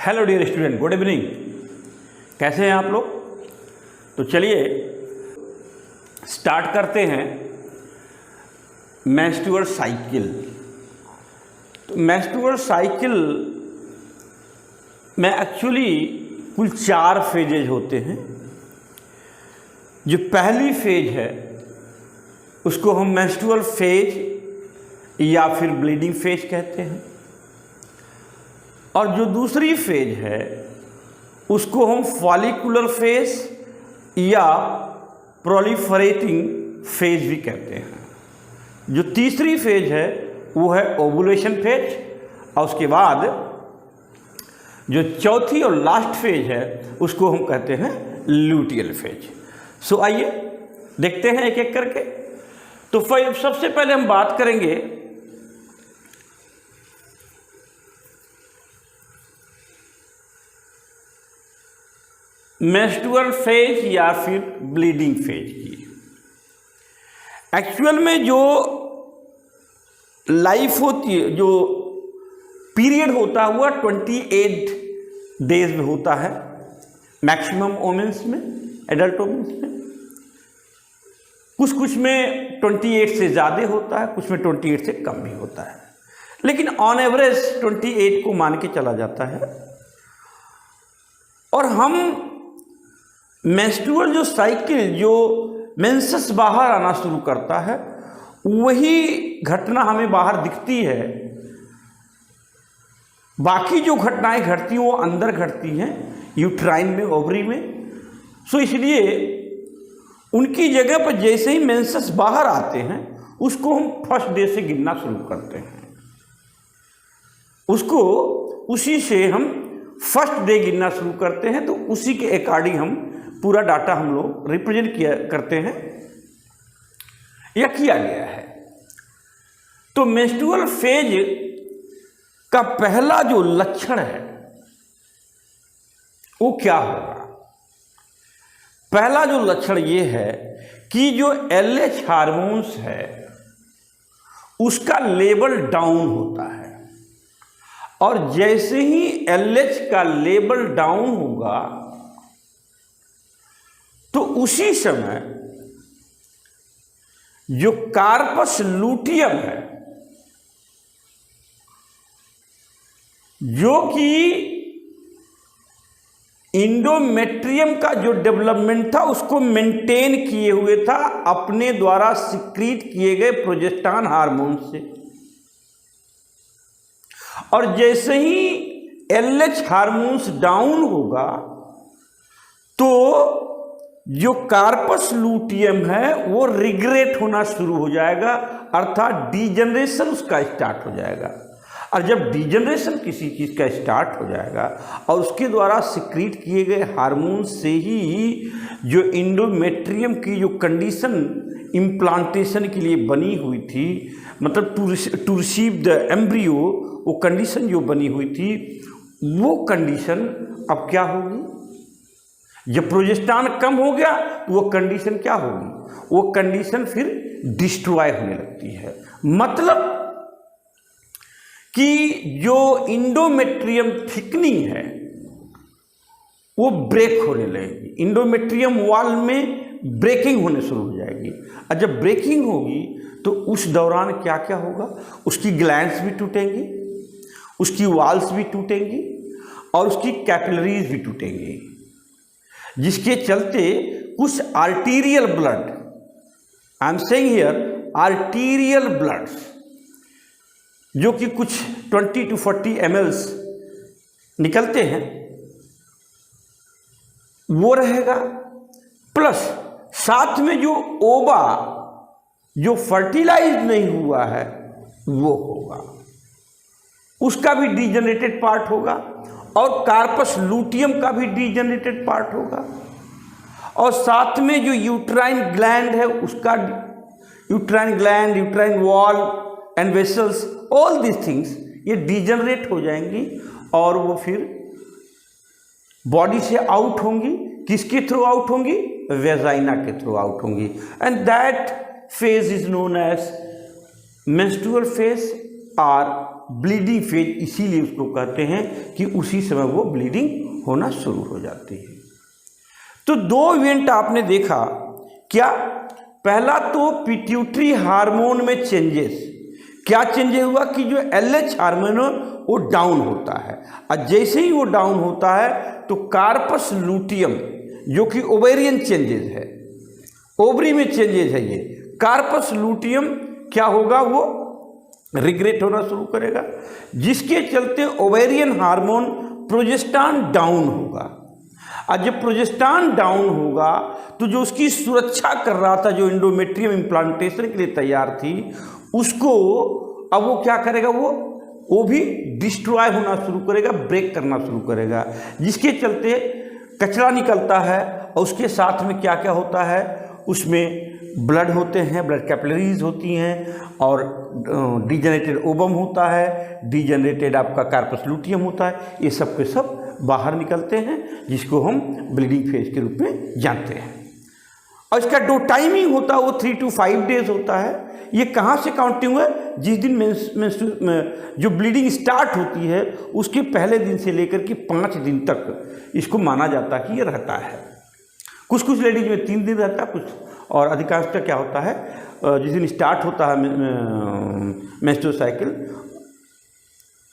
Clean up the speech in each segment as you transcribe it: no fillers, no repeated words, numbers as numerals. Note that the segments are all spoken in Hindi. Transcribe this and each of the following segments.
Hello dear student, good evening. कैसे हैं आप लोग? तो चलिए स्टार्ट करते हैं मेंस्ट्रुअल साइकिल। तो मेंस्ट्रुअल साइकिल में एक्चुअली कुल 4 फेजेज होते हैं। जो पहली फेज है उसको हम मेंस्ट्रुअल फेज या फिर ब्लीडिंग फेज कहते हैं, और जो दूसरी फेज है उसको हम फॉलिकुलर फेज या प्रोलिफरेटिंग फेज भी कहते हैं। जो तीसरी फेज है वो है ओवुलेशन फेज, और उसके बाद जो चौथी और लास्ट फेज है उसको हम कहते हैं ल्यूटियल फेज। सो आइए देखते हैं एक एक करके। तो सबसे पहले हम बात करेंगे मेंस्ट्रुअल फेज या फिर ब्लीडिंग फेज की। एक्चुअल में जो लाइफ होती है, जो पीरियड होता हुआ 28 डेज में होता है मैक्सिमम वोमेन्स में, एडल्ट वोमेन्स में। कुछ में 28 से ज़्यादा होता है, कुछ में 28 से कम भी होता है, लेकिन ऑन एवरेज 28 को मान के चला जाता है। और हम मेंस्ट्रुअल जो साइकिल, जो मेंसेस बाहर आना शुरू करता है, वही घटना हमें बाहर दिखती है। बाकी जो घटनाएं घटती हैं वो अंदर घटती हैं, यूट्राइन में, ओवरी में। सो इसलिए उनकी जगह पर जैसे ही मेंसेस बाहर आते हैं उसको हम फर्स्ट डे से गिनना शुरू करते हैं। उसको उसी से हम फर्स्ट डे गिनना शुरू करते हैं। तो उसी के अकॉर्डिंग हम पूरा डाटा हम लोग रिप्रेजेंट करते हैं या किया गया है। तो मेंस्ट्रुअल फेज का पहला जो लक्षण है वो क्या होगा? पहला जो लक्षण ये है कि जो LH हार्मोन्स है उसका लेवल डाउन होता है, और जैसे ही LH का लेवल डाउन होगा तो उसी समय जो कार्पस लूटियम है, जो कि इंडोमेट्रियम का जो डेवलपमेंट था उसको मेंटेन किए हुए था अपने द्वारा सिक्रीट किए गए प्रोजेस्टेरॉन हार्मोन से। और जैसे ही LH हार्मोन्स डाउन होगा तो जो कार्पस लूटियम है वो रिग्रेट होना शुरू हो जाएगा, अर्थात डीजनरेशन उसका स्टार्ट हो जाएगा। और जब डीजनरेशन किसी चीज़ का स्टार्ट हो जाएगा और उसके द्वारा सिक्रीट किए गए हार्मोन से ही जो इंडोमेट्रियम की जो कंडीशन इम्प्लांटेशन के लिए बनी हुई थी, मतलब टू रिसीव द एम्ब्रियो, वो कंडीशन जो बनी हुई थी वो कंडीशन अब क्या होगी? जब प्रोजेस्टेरॉन कम हो गया तो वो कंडीशन क्या होगी? वो कंडीशन फिर डिस्ट्रॉय होने लगती है। मतलब कि जो इंडोमेट्रियम थिकनिंग है वो ब्रेक होने लगेगी, इंडोमेट्रियम वॉल में ब्रेकिंग होने शुरू हो जाएगी। और जब ब्रेकिंग होगी तो उस दौरान क्या क्या होगा? उसकी ग्लैंड्स भी टूटेंगी, उसकी वॉल्स भी टूटेंगी और उसकी कैपिलरीज भी टूटेंगी, जिसके चलते कुछ arterial blood, I am saying here arterial bloods, जो कि कुछ 20 to 40 ml निकलते हैं, वो रहेगा। प्लस साथ में जो ओवा जो फर्टिलाइज नहीं हुआ है वो होगा, उसका भी डीजनरेटेड पार्ट होगा, और कार्पस लूटियम का भी डीजनरेटेड पार्ट होगा, और साथ में जो यूट्राइन ग्लैंड है उसका, uterine gland, uterine wall and vessels, all these things ये डीजनरेट हो जाएंगी और वो फिर बॉडी से आउट होंगी। किसके थ्रू आउट होंगी? वेजाइना के थ्रू आउट होंगी। And that phase is known as menstrual phase or bleeding phase, इसीलिए उसको कहते हैं कि उसी समय वो ब्लीडिंग होना शुरू हो जाती है। तो दो इवेंट आपने देखा क्या, पहला तो पिट्यूटरी हार्मोन में चेंजेस, क्या चेंजेस हुआ कि जो LH हार्मोन वो डाउन होता है, और जैसे ही वो डाउन होता है तो कार्पस लूटियम जो कि ओवेरियन चेंजेस है, ओवरी में चेंजेस है, ये कार्पस लूटियम क्या होगा, वो रिग्रेट होना शुरू करेगा, जिसके चलते ओवेरियन हार्मोन प्रोजेस्टेरॉन डाउन होगा। और जब प्रोजेस्टेरॉन डाउन होगा तो जो उसकी सुरक्षा कर रहा था, जो एंडोमेट्रियम इम्प्लांटेशन के लिए तैयार थी, उसको अब वो क्या करेगा, वो भी डिस्ट्रॉय होना शुरू करेगा, ब्रेक करना शुरू करेगा, जिसके चलते कचरा निकलता है। और उसके साथ में क्या क्या होता है, उसमें ब्लड होते हैं, ब्लड कैपिलरीज होती हैं, और डिजेनरेटेड ओबम होता है, डिजेनरेटेड आपका कार्पस लूटियम होता है, ये सब के सब बाहर निकलते हैं, जिसको हम ब्लीडिंग फेज के रूप में जानते हैं। और इसका जो टाइमिंग होता है वो 3 to 5 डेज होता है। ये कहाँ से काउंटिंग है, जिस दिन जो ब्लीडिंग स्टार्ट होती है उसके पहले दिन से लेकर के 5 दिन तक इसको माना जाता है कि ये रहता है। कुछ कुछ लेडीज में 3 दिन रहता है, कुछ और अधिकांशतः क्या होता है, जिस दिन स्टार्ट होता है मेंस्ट्रुअल साइकिल,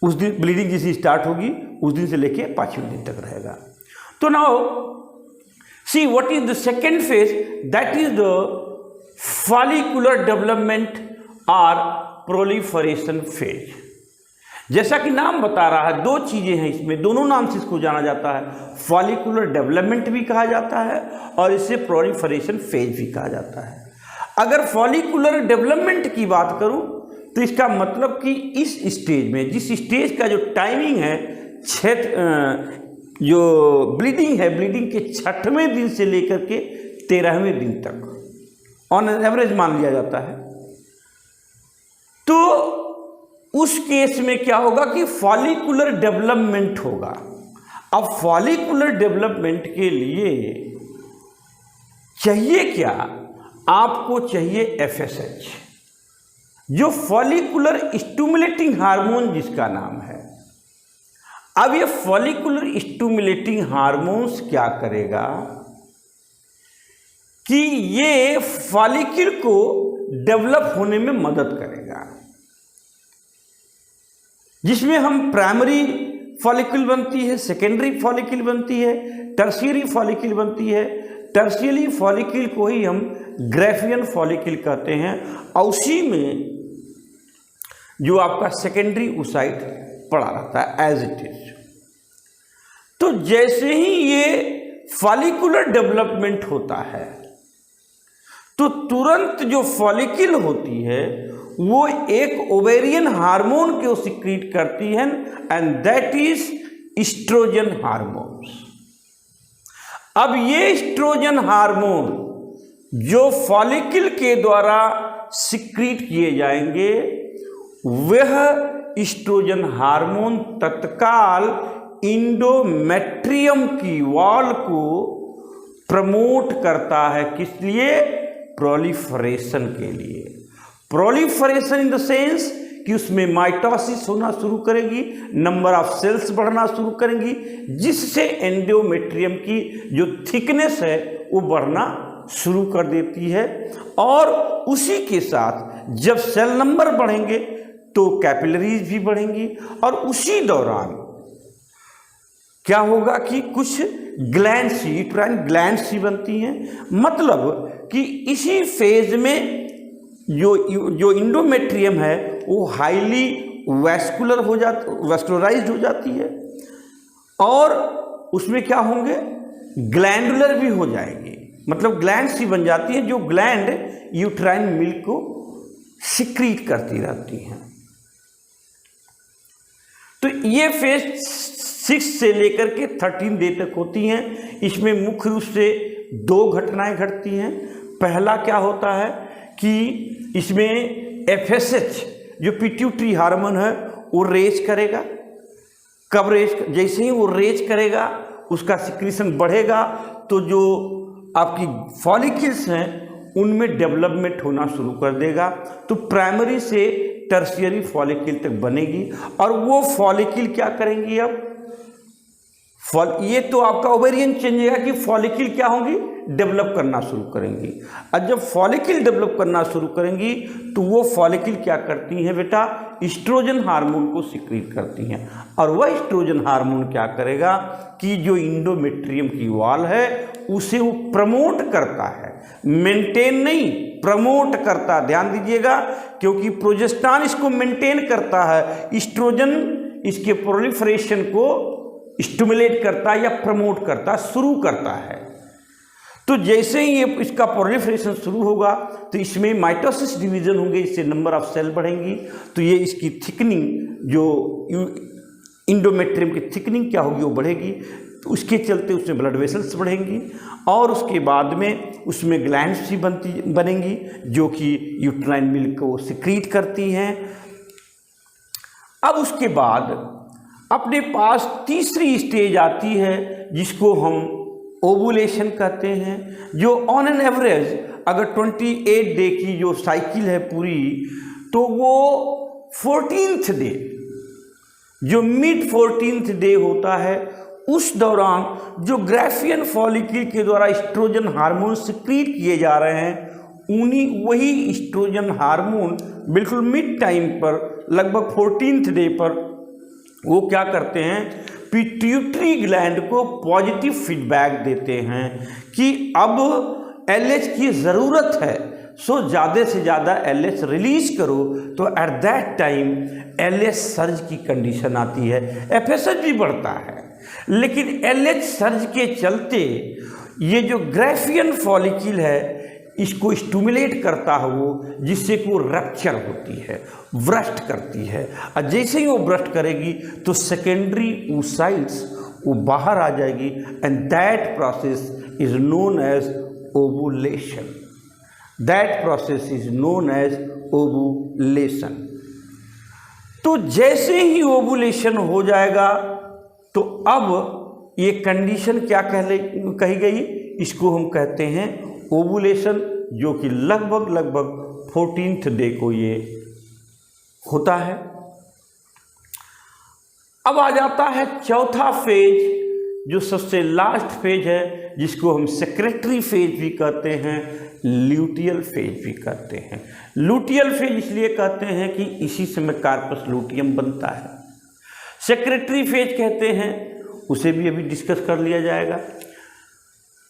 उस दिन ब्लीडिंग जिस दिन स्टार्ट होगी उस दिन से लेके 5वें दिन तक रहेगा। तो now see what is the second phase, that is the follicular development और प्रोलिफरेशन फेज। जैसा कि नाम बता रहा है, दो चीजें हैं इसमें, दोनों नाम से इसको जाना जाता है, फॉलिकुलर डेवलपमेंट भी कहा जाता है और इसे प्रोलिफरेशन फेज भी कहा जाता है। अगर फॉलिकुलर डेवलपमेंट की बात करूं तो इसका मतलब कि इस स्टेज में, जिस स्टेज का जो टाइमिंग है, जो ब्लीडिंग है, ब्लीडिंग के 6वें दिन से लेकर के 13वें दिन तक ऑन एवरेज मान लिया जाता है, तो उस केस में क्या होगा कि फॉलिकुलर डेवलपमेंट होगा। अब फॉलिकुलर डेवलपमेंट के लिए चाहिए क्या, आपको चाहिए FSH, जो फॉलिकुलर स्टिमुलेटिंग हार्मोन जिसका नाम है। अब ये फॉलिकुलर स्टिमुलेटिंग हार्मोन्स क्या करेगा कि ये फॉलिकल को डेवलप होने में मदद करेगा, जिसमें हम प्राइमरी फॉलिकल बनती है, सेकेंडरी फॉलिकल बनती है, टर्शियरी फॉलिकल बनती है। टर्शियरी फॉलिकल को ही हम ग्राफियन फॉलिकल कहते हैं, और उसी में जो आपका सेकेंडरी ओसाइट पड़ा रहता है एज इट इज। तो जैसे ही ये फॉलिकुलर डेवलपमेंट होता है तो तुरंत जो फॉलिकल होती है वो एक ओवेरियन हार्मोन को सिक्रीट करती है, and that is estrogen hormone. अब ये एस्ट्रोजन हार्मोन जो फॉलिकल के द्वारा सिक्रीट किए जाएंगे, वह एस्ट्रोजन हार्मोन तत्काल इंडोमेट्रियम की वॉल को प्रमोट करता है। किस लिए? प्रोलिफरेशन के लिए। प्रोलिफरेशन इन द सेंस कि उसमें माइटोसिस होना शुरू करेगी, नंबर ऑफ सेल्स बढ़ना शुरू करेंगी, जिससे एंडोमेट्रियम की जो थिकनेस है वो बढ़ना शुरू कर देती है। और उसी के साथ जब सेल नंबर बढ़ेंगे तो कैपिलरीज भी बढ़ेंगी, और उसी दौरान क्या होगा कि कुछ ग्लैंड्स, यूट्राइन ग्लैंड्स ही बनती हैं। मतलब कि इसी फेज में जो इंडोमेट्रियम है वो हाईली वैस्कुलराइज्ड हो जाती है, और उसमें क्या होंगे, ग्लैंडुलर भी हो जाएंगे। मतलब ग्लैंड्स ही बन जाती हैं, जो ग्लैंड यूट्राइन मिल्क को सिक्रीट करती रहती हैं। तो ये फेज 6 से लेकर के 13 डे तक होती हैं। इसमें मुख्य रूप से 2 घटनाएं घटती हैं। पहला क्या होता है कि इसमें FSH जो पिट्यूटरी हार्मोन है वो रेज करेगा। कब रेज? जैसे ही वो रेज करेगा उसका सिक्रीशन बढ़ेगा, तो जो आपकी फॉलिकल्स हैं उनमें डेवलपमेंट होना शुरू कर देगा। तो प्राइमरी से टर्शियरी फॉलिकल तक बनेगी और वो फॉलिकल क्या करेंगी अब ये तो आपका ओवेरियन चेंज है कि फॉलिकल क्या होंगी, डेवलप करना शुरू करेंगी। और जब फॉलिकल डेवलप करना शुरू करेंगी तो वो फॉलिकल क्या करती हैं बेटा, एस्ट्रोजन हार्मोन को सिक्रीट करती हैं। और वह एस्ट्रोजन हार्मोन क्या करेगा कि जो इंडोमेट्रियम की वॉल है उसे वो प्रमोट करता है, मेंटेन नहीं प्रमोट करता। ध्यान दीजिएगा, क्योंकि प्रोजेस्टेरॉन इसको मेंटेन करता है, एस्ट्रोजन इसके प्रोलिफरेशन को स्टिमुलेट करता है या प्रमोट करता शुरू करता है। तो जैसे ही ये इसका प्रोलिफरेशन शुरू होगा तो इसमें माइटोसिस डिवीजन होंगे, इससे नंबर ऑफ सेल बढ़ेंगी। तो ये इसकी थिकनिंग, जो इंडोमेट्रियम की थिकनिंग क्या होगी वो बढ़ेगी। तो उसके चलते उसमें ब्लड वेसल्स बढ़ेंगी और उसके बाद में उसमें ग्लैंड्स भी बनेंगी जो कि यूट्राइन मिल्क को सिक्रीट करती हैं। अब उसके बाद अपने पास तीसरी स्टेज आती है जिसको हम ओवुलेशन कहते हैं, जो ऑन एन एवरेज अगर 28 डे की जो साइकिल है पूरी, तो वो 14th डे, जो मिड 14th डे होता है, उस दौरान जो ग्राफियन फॉलिकल के द्वारा एस्ट्रोजन हार्मोन सिक्रीट किए जा रहे हैं, वही एस्ट्रोजन हार्मोन बिल्कुल मिड टाइम पर लगभग 14th डे पर वो क्या करते हैं, पिट्यूटरी ग्लैंड को पॉजिटिव फीडबैक देते हैं कि अब LH की ज़रूरत है, सो ज़्यादा से ज़्यादा LH रिलीज करो। तो at that time LH surge की कंडीशन आती है, FSH भी बढ़ता है, लेकिन LH सर्ज के चलते ये जो ग्राफियन फॉलिकल है इसको स्टिमुलेट करता है वो, जिससे कि वो रप्चर होती है, ब्रस्ट करती है। और जैसे ही वो ब्रस्ट करेगी तो सेकेंडरी oocytes वो बाहर आ जाएगी and that process is known as ovulation. That process is known as ovulation. तो जैसे ही ओवुलेशन हो जाएगा तो अब ये कंडीशन क्या कही गई, इसको हम कहते हैं ओवुलेशन, जो कि लगभग 14th डे को ये होता है। अब आ जाता है चौथा फेज, जो सबसे लास्ट फेज है, जिसको हम सेक्रेटरी फेज भी कहते हैं, ल्यूटियल फेज भी कहते हैं। ल्यूटियल फेज इसलिए कहते हैं कि इसी समय कार्पस लूटियम बनता है। सेक्रेटरी फेज कहते हैं, उसे भी अभी डिस्कस कर लिया जाएगा।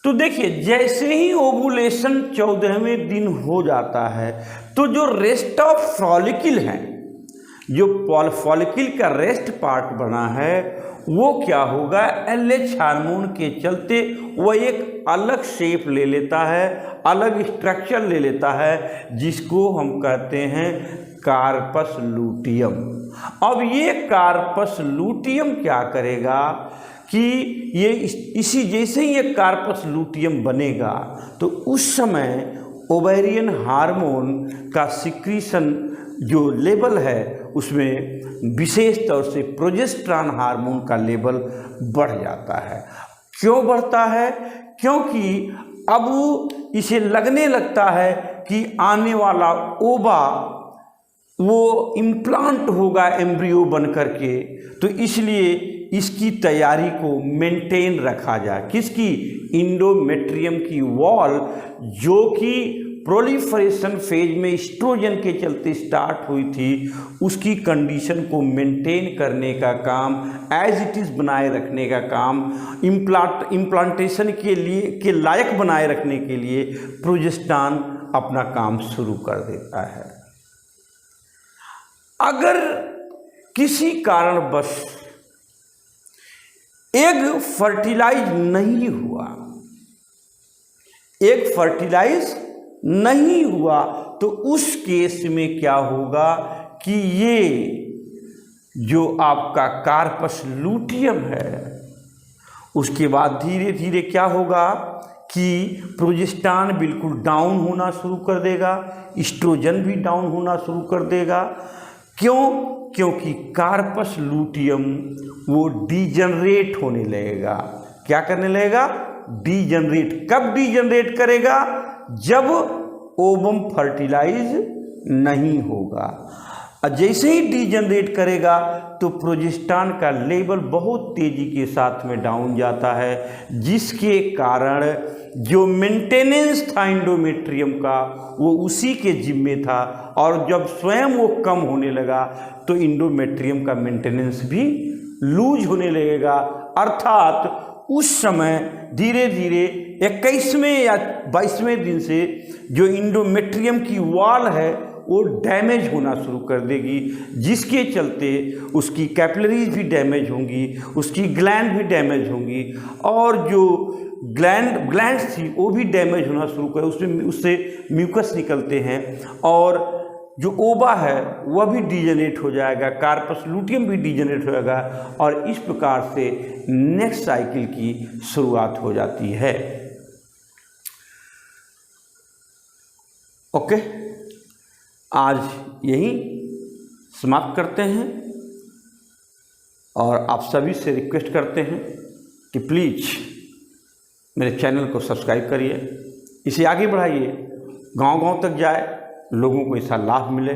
तो देखिए, जैसे ही ओवुलेशन 14वें दिन हो जाता है तो जो रेस्ट ऑफ फॉलिकल है, जो फॉलिकल का रेस्ट पार्ट बना है, वो क्या होगा, LH हार्मोन के चलते वो एक अलग शेप ले लेता है, अलग स्ट्रक्चर ले लेता है, जिसको हम कहते हैं कार्पस लूटियम। अब ये कार्पस लूटियम क्या करेगा कि ये इसी जैसे ही ये कार्पस लूटियम बनेगा तो उस समय ओवेरियन हार्मोन का सिक्रीशन जो लेवल है उसमें विशेष तौर से प्रोजेस्टेरॉन हार्मोन का लेवल बढ़ जाता है। क्यों बढ़ता है, क्योंकि अब इसे लगने लगता है कि आने वाला ओवा वो इम्प्लांट होगा एम्ब्रियो बन करके, तो इसलिए इसकी तैयारी को मेंटेन रखा जाए। किसकी, इंडोमेट्रियम की वॉल, जो कि प्रोलिफरेशन फेज में एस्ट्रोजन के चलते स्टार्ट हुई थी, उसकी कंडीशन को मेंटेन करने का काम, एज इट इज़ बनाए रखने का काम, इम्प्लांटेशन के लायक बनाए रखने के लिए प्रोजेस्टेरॉन अपना काम शुरू कर देता है। अगर किसी कारणवश एग फर्टिलाइज नहीं हुआ, तो उस केस में क्या होगा कि ये जो आपका कार्पस लूटियम है, उसके बाद धीरे धीरे क्या होगा कि प्रोजेस्टेरॉन बिल्कुल डाउन होना शुरू कर देगा, एस्ट्रोजन भी डाउन होना शुरू कर देगा। क्यों, क्योंकि कार्पस लूटियम वो डीजनरेट होने लगेगा। क्या करने लगेगा, डीजनरेट। कब डीजनरेट करेगा, जब ओवम फर्टिलाइज नहीं होगा। और जैसे ही डीजनरेट करेगा तो प्रोजेस्टेरॉन का लेवल बहुत तेज़ी के साथ में डाउन जाता है, जिसके कारण जो मेंटेनेंस था एंडोमेट्रियम का वो उसी के जिम्मे था, और जब स्वयं वो कम होने लगा तो एंडोमेट्रियम का मेंटेनेंस भी लूज होने लगेगा। अर्थात उस समय धीरे धीरे 21वें या 22वें दिन से जो एंडोमेट्रियम की वॉल है वो डैमेज होना शुरू कर देगी, जिसके चलते उसकी कैपिलरीज भी डैमेज होंगी, उसकी ग्लैंड भी डैमेज होंगी, और जो ग्लैंड थी वो भी डैमेज होना शुरू कर, उससे म्यूकस निकलते हैं, और जो ओवा है वह भी डीजनरेट हो जाएगा, कार्पस लूटियम भी डीजनरेट हो जाएगा, और इस प्रकार से नेक्स्ट साइकिल की शुरुआत हो जाती है। ओके, आज यहीं समाप्त करते हैं, और आप सभी से रिक्वेस्ट करते हैं कि प्लीज़ मेरे चैनल को सब्सक्राइब करिए, इसे आगे बढ़ाइए, गांव-गांव तक जाए, लोगों को इसका लाभ मिले।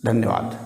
धन्यवाद।